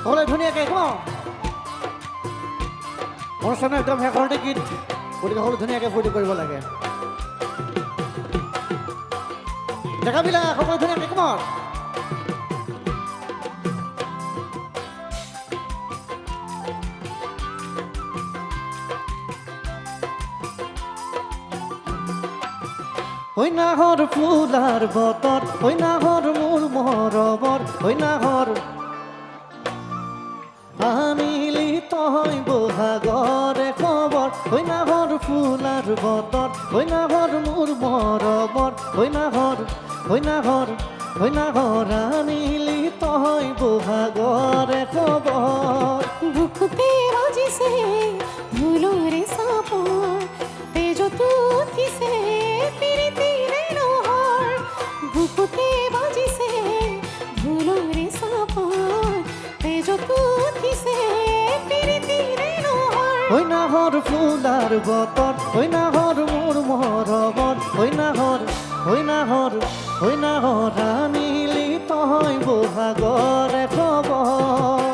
সকলোৱে ধুনীয়াকৈ কওঁ অনুষ্ঠানৰ একদম শেষৰ গীত গতিকে সকলো ধুনীয়াকৈ ফূৰ্তি কৰিব লাগে ডেকাবিলাক সকলো ধুনীয়াকৈ কওঁ নাহৰ ফুলাৰ বতৰ নাহৰ মোৰ মৰমৰ নাহৰ আনিলি তই বহাগৰে খবৰ নাহৰ ফুলাৰ বতৰ নাহৰ মোৰ মৰমৰ নাহৰ নাহৰ আনিলি তই বহাগৰে খবৰ বুকুতে বাজিছে ধুলৰে চাপৰ তেজত উঠিছে পিৰিতিৰে নহৰ বুকুতে বাজিছে ধুলৰে চাপৰ তেজত উঠিছে পিৰিতিৰে নহৰ নাহৰ ফুলাৰ বতৰ নাহৰ মোৰ মৰমৰ নাহৰ নাহৰ আনিলি তই বহাগৰে খবৰ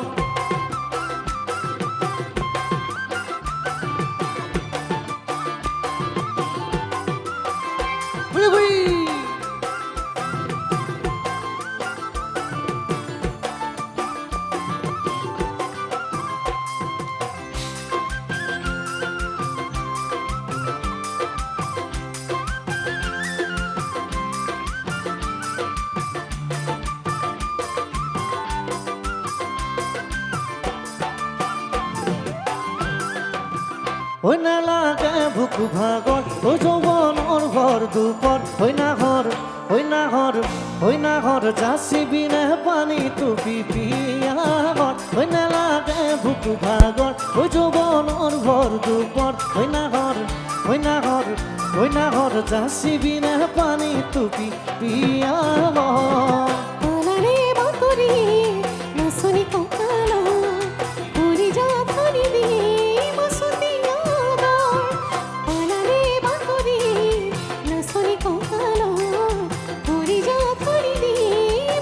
নালাগে ভুক ভাগৰ যৌৱনৰ ভৰ দুপৰ নাহৰ যাচিবিনে পানী টুপি পিয়াগৰ নালাগে ভুক ভাগৰ যৌৱনৰ ভৰ দুপৰ নাহৰ যাচিবিনে পানী টুপি পিয়াগৰ পালাৰে বাতৰি নাচনি কঁকাল উৰি যা ধৰি দি মাছতি আদৰ পালাৰে বাতৰি নাচনি কঁকাল উৰি যা ধৰি দি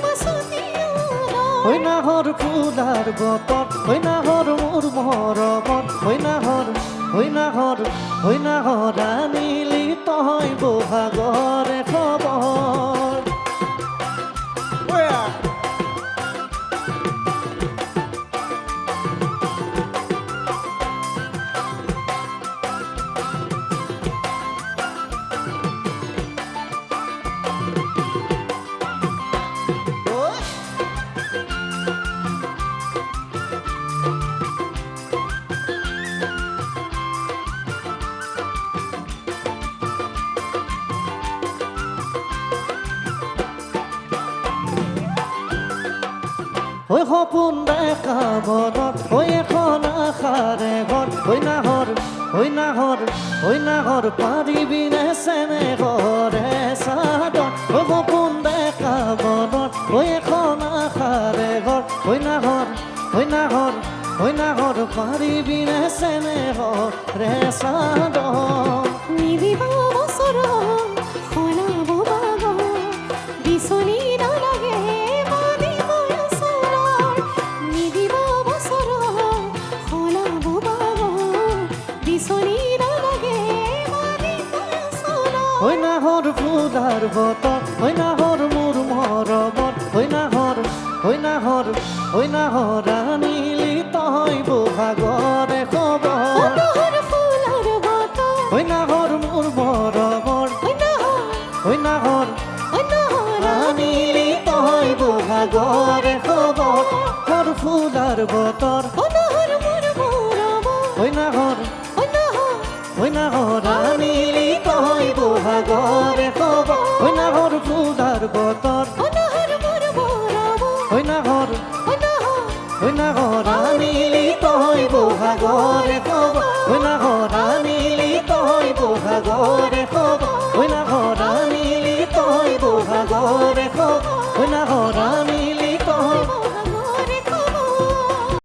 মাছতি আদৰ নাহৰ ফুলাৰ বতৰ নাহৰ মোৰ মৰমৰ নাহৰ আনিলি তই বহাগৰে খবৰ সপোন দেখা মনত এখন আশাৰে ঘৰ নাহৰ পাৰিবিনে চেনে ঘৰে চাদৰ সপোন দেখা মনত এখন আশাৰে ঘৰ নাহৰ পাৰিবিনে চেনে ঘৰে চাদৰ নিদিব বছৰ সলাব বাগৰ বিচনী নালাগে বাদিব আচৰৰ নিদিব বছৰ সলাব বাগৰ বিচনী নালাগে বাদিব আচৰৰ নাহৰ ফুলাৰ বতৰ নাহৰ মোৰ মৰমৰ নাহৰ আনিলি তই বহাগৰে খবৰ নাহৰ ফুলাৰ বতৰ নাহৰ মোৰ মৰমৰ নাহৰ আনিলি তই বহাগৰে খবৰ ফুলাৰ বতৰ নাহৰ মোৰ মৰমৰ নাহৰ আনিলি তই বহাগৰে খবৰ নাহৰ ফুলাৰ বতৰ নাহৰ মোৰ মৰমৰ নাহৰ আনিলি তই বহাগৰে খবৰ নাহৰ আনিলি তই বহাগৰে খবৰ নাহৰ আনিলি তই বহাগৰে খবৰ নাহৰ আনিলি